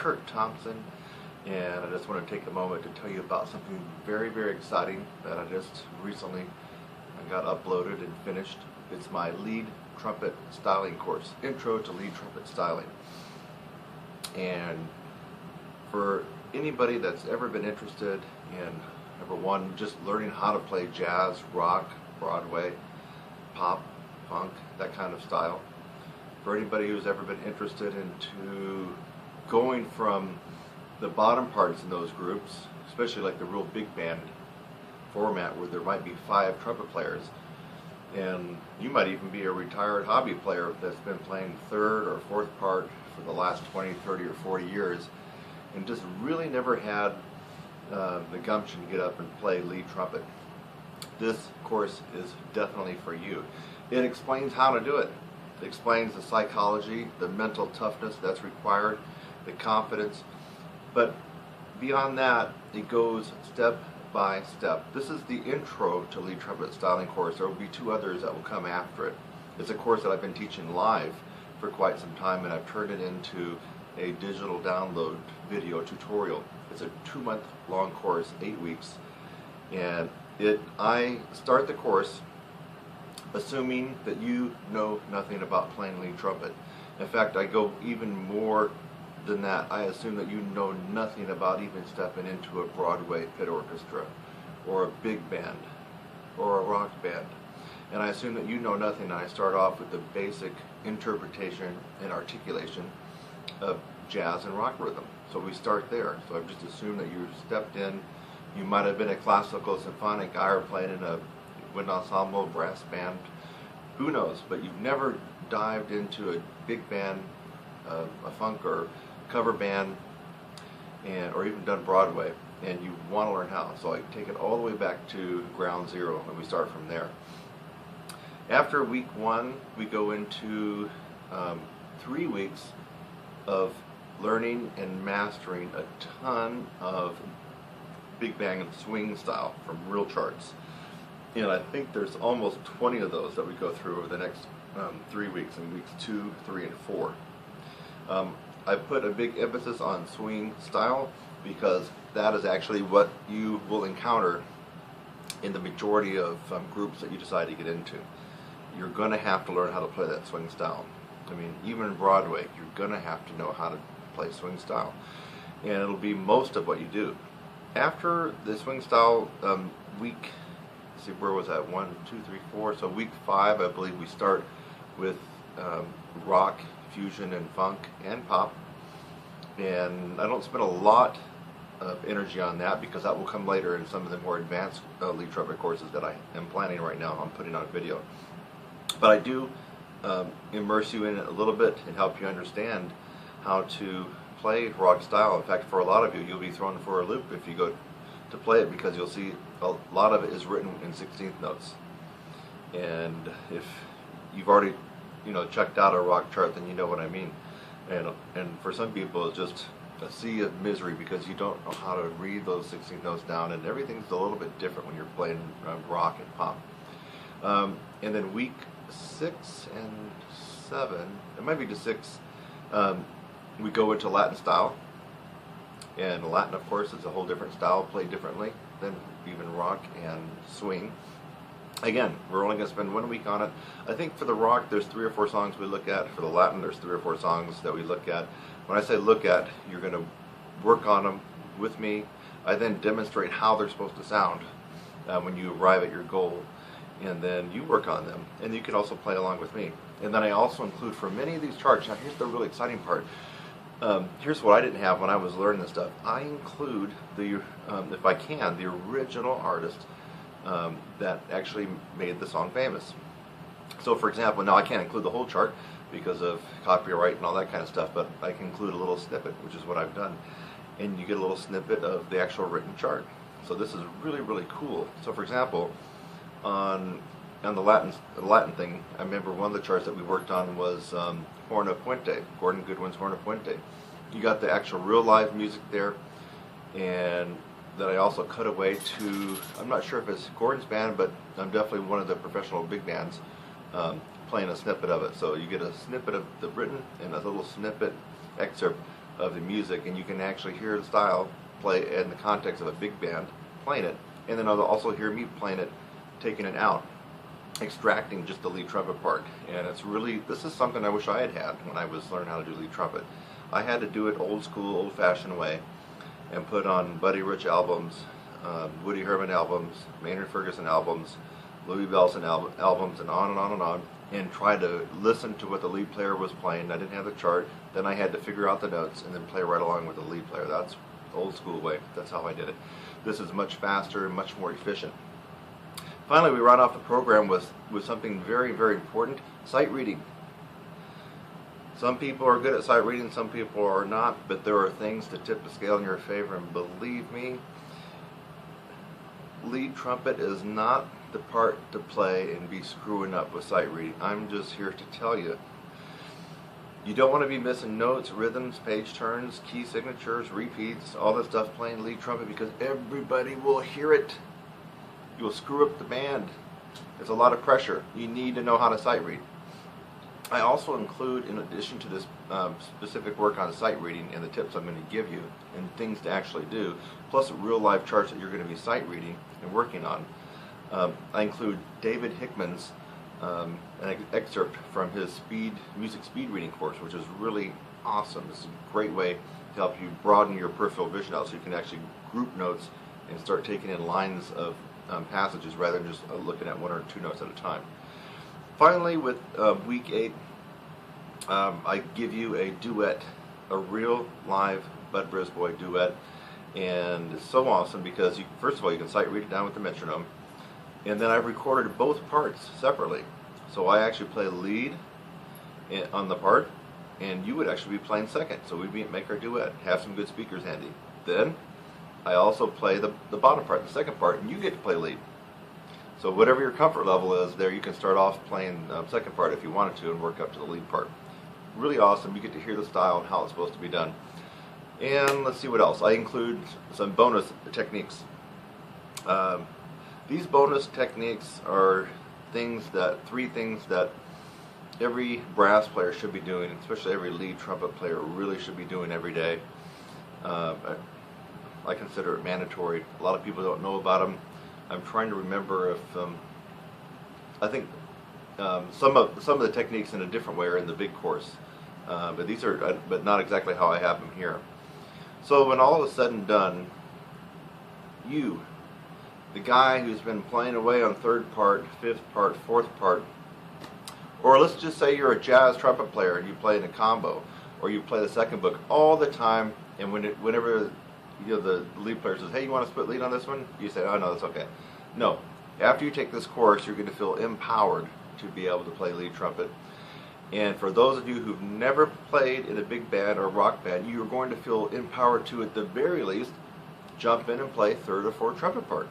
Kurt Thompson, and I just want to take a moment to tell you about something very, very exciting that I just recently got uploaded and finished. It's my lead trumpet styling course, Intro to Lead Trumpet Styling. And for anybody that's ever been interested in, number one, just learning how to play jazz, rock, Broadway, pop, funk, that kind of style. For anybody who's ever been interested into going from the bottom parts in those groups, especially like the real big band format where there might be 5 trumpet players, and you might even be a retired hobby player that's been playing 3rd or 4th part for the last 20, 30, or 40 years and just really never had the gumption to get up and play lead trumpet. This course is definitely for you. It explains how to do it. It explains the psychology, the mental toughness that's required, the confidence, but beyond that, it goes step by step. This is the Intro to Lead Trumpet Styling course. There will be 2 others that will come after it. It's a course that I've been teaching live for quite some time, and I've turned it into a digital download video tutorial. It's a 2-month long course, 8 weeks, and I start the course assuming that you know nothing about playing lead trumpet. In fact, I go even more than that. I assume that you know nothing about even stepping into a Broadway pit orchestra or a big band or a rock band. And I assume that you know nothing, and I start off with the basic interpretation and articulation of jazz and rock rhythm. So we start there. So I've just assumed that you stepped in. You might have been a classical symphonic guy or playing in a wind ensemble, brass band, who knows, but you've never dived into a big band, a funk or cover band, or even done Broadway, and you want to learn how. So I take it all the way back to ground zero, and we start from there. After week 1, we go into 3 weeks of learning and mastering a ton of big bang and swing style from real charts. And I think there's almost 20 of those that we go through over the next 3 weeks, in weeks 2, 3, and 4. I put a big emphasis on swing style because that is actually what you will encounter in the majority of groups that you decide to get into. You're going to have to learn how to play that swing style. I mean, even in Broadway, you're going to have to know how to play swing style. And it'll be most of what you do. After the swing style week, see, where was that? 1, 2, 3, 4. So week 5, I believe we start with rock, fusion, and funk, and pop. And I don't spend a lot of energy on that because that will come later in some of the more advanced lead trumpet courses that I am planning right now. I'm putting on video. But I do immerse you in it a little bit and help you understand how to play rock style. In fact, for a lot of you, you'll be thrown for a loop if you go to play it, because you'll see a lot of it is written in 16th notes. And if you've already, checked out a rock chart, then you know what I mean. And for some people, it's just a sea of misery because you don't know how to read those 16th notes down, and everything's a little bit different when you're playing rock and pop. And then week 6 and 7, it might be to 6, we go into Latin style. And Latin, of course, is a whole different style, played differently than even rock and swing. Again, we're only going to spend 1 week on it. I think for the rock, there's 3 or 4 songs we look at. For the Latin, there's 3 or 4 songs that we look at. When I say look at, you're going to work on them with me. I then demonstrate how they're supposed to sound when you arrive at your goal. And then you work on them. And you can also play along with me. And then I also include, for many of these charts, now here's the really exciting part. Here's what I didn't have when I was learning this stuff. I include the, if I can, the original artist that actually made the song famous. So for example, now I can't include the whole chart because of copyright and all that kind of stuff, but I can include a little snippet, which is what I've done. And you get a little snippet of the actual written chart. So this is really, really cool. So for example, on the Latin thing, I remember one of the charts that we worked on was Horn of Puente, Gordon Goodwin's Horn of Puente. You got the actual real live music there, and that I also cut away to, I'm not sure if it's Gordon's band, but I'm definitely one of the professional big bands playing a snippet of it. So you get a snippet of the written and a little snippet excerpt of the music, and you can actually hear the style play in the context of a big band playing it, and then also hear me playing it, taking it out, extracting just the lead trumpet part. And it's really, this is something I wish I had had when I was learning how to do lead trumpet. I had to do it old school, old fashioned way, and put on Buddy Rich albums, Woody Herman albums, Maynard Ferguson albums, Louis Bellson albums, and on and on and on, and try to listen to what the lead player was playing. I didn't have the chart. Then I had to figure out the notes and then play right along with the lead player. That's the old school way. That's how I did it. This is much faster and much more efficient. Finally, we run off the program with something very, very important: sight reading. Some people are good at sight reading, some people are not, but there are things to tip the scale in your favor, and believe me, lead trumpet is not the part to play and be screwing up with sight reading. I'm just here to tell you. You don't want to be missing notes, rhythms, page turns, key signatures, repeats, all that stuff playing lead trumpet, because everybody will hear it. You'll screw up the band. There's a lot of pressure. You need to know how to sight read. I also include, in addition to this specific work on sight reading and the tips I'm going to give you and things to actually do, plus real live charts that you're going to be sight reading and working on, I include David Hickman's an excerpt from his music speed reading course, which is really awesome. It's a great way to help you broaden your peripheral vision out, so you can actually group notes and start taking in lines of passages rather than just looking at one or two notes at a time. Finally, with week 8, I give you a duet, a real live Bud Brisbois duet, and it's so awesome because first of all, you can sight read it down with the metronome, and then I've recorded both parts separately. So I actually play lead on the part, and you would actually be playing second. So we'd make our duet, have some good speakers handy. Then I also play the bottom part, the second part, and you get to play lead. So whatever your comfort level is there, you can start off playing second part if you wanted to and work up to the lead part. Really awesome. You get to hear the style and how it's supposed to be done. And let's see what else. I include some bonus techniques. These bonus techniques are three things that every brass player should be doing, especially every lead trumpet player really should be doing every day. I consider it mandatory. A lot of people don't know about them. I'm trying to remember if I think some of the techniques in a different way are in the big course, but these are but not exactly how I have them here. So when all is said and done, you, the guy who's been playing away on third part, fifth part, fourth part, or let's just say you're a jazz trumpet player and you play in a combo, or you play the second book all the time, and whenever the lead player says, hey, you want to split lead on this one? You say, oh no, that's okay. No. After you take this course, you're going to feel empowered to be able to play lead trumpet. And for those of you who've never played in a big band or rock band, you're going to feel empowered to, at the very least, jump in and play third or fourth trumpet part.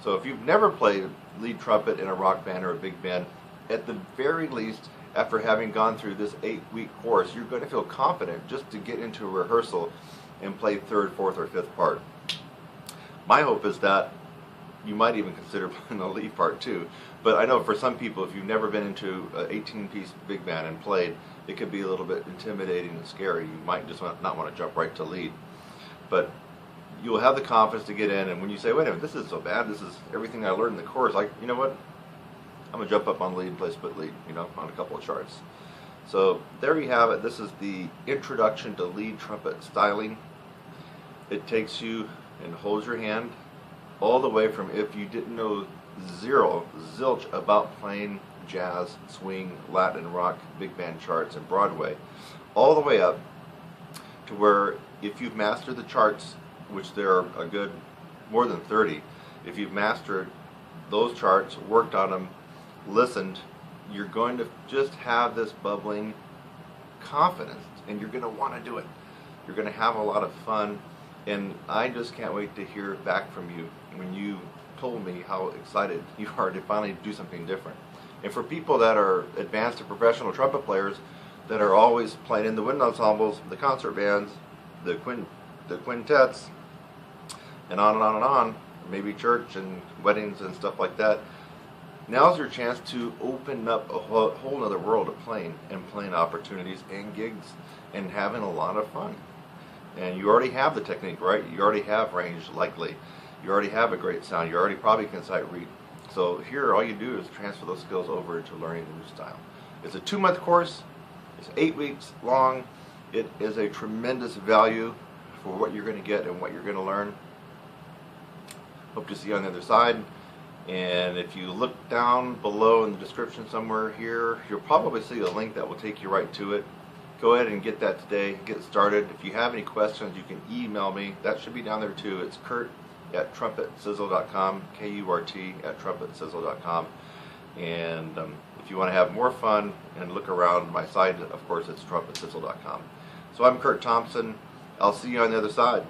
So if you've never played lead trumpet in a rock band or a big band, at the very least, after having gone through this 8-week course, you're going to feel confident just to get into a rehearsal and play third, fourth, or fifth part. My hope is that you might even consider playing the lead part too. But I know for some people, if you've never been into an 18-piece big band and played, it could be a little bit intimidating and scary. You might just not want to jump right to lead. But you'll have the confidence to get in, and when you say, wait a minute, this is so bad, this is everything I learned in the course, you know what? I'm going to jump up on lead and play split lead, on a couple of charts. So there you have it. This is the introduction to lead trumpet styling. It takes you and holds your hand all the way from, if you didn't know zilch about playing jazz, swing, Latin, rock, big band charts, and Broadway, all the way up to where if you've mastered the charts, which there are a good more than 30, if you've mastered those charts, worked on them, listened, you're going to just have this bubbling confidence, and you're going to want to do it. You're going to have a lot of fun, and I just can't wait to hear back from you when you told me how excited you are to finally do something different. And for people that are advanced to professional trumpet players that are always playing in the wind ensembles, the concert bands, the quintets, and on and on and on, maybe church and weddings and stuff like that, Now's your chance to open up a whole other world of playing and playing opportunities and gigs and having a lot of fun. And you already have the technique, right? You already have range, likely. You already have a great sound. You already probably can sight read. So here, all you do is transfer those skills over into learning the new style. It's a 2-month course. It's 8 weeks long. It is a tremendous value for what you're going to get and what you're going to learn. Hope to see you on the other side. And if you look down below in the description somewhere here, you'll probably see a link that will take you right to it. Go ahead and get that today. Get started. If you have any questions, you can email me. That should be down there too. It's Kurt@TrumpetSizzle.com, KURT@TrumpetSizzle.com. And if you want to have more fun and look around my site, of course, it's TrumpetSizzle.com. So I'm Kurt Thompson. I'll see you on the other side.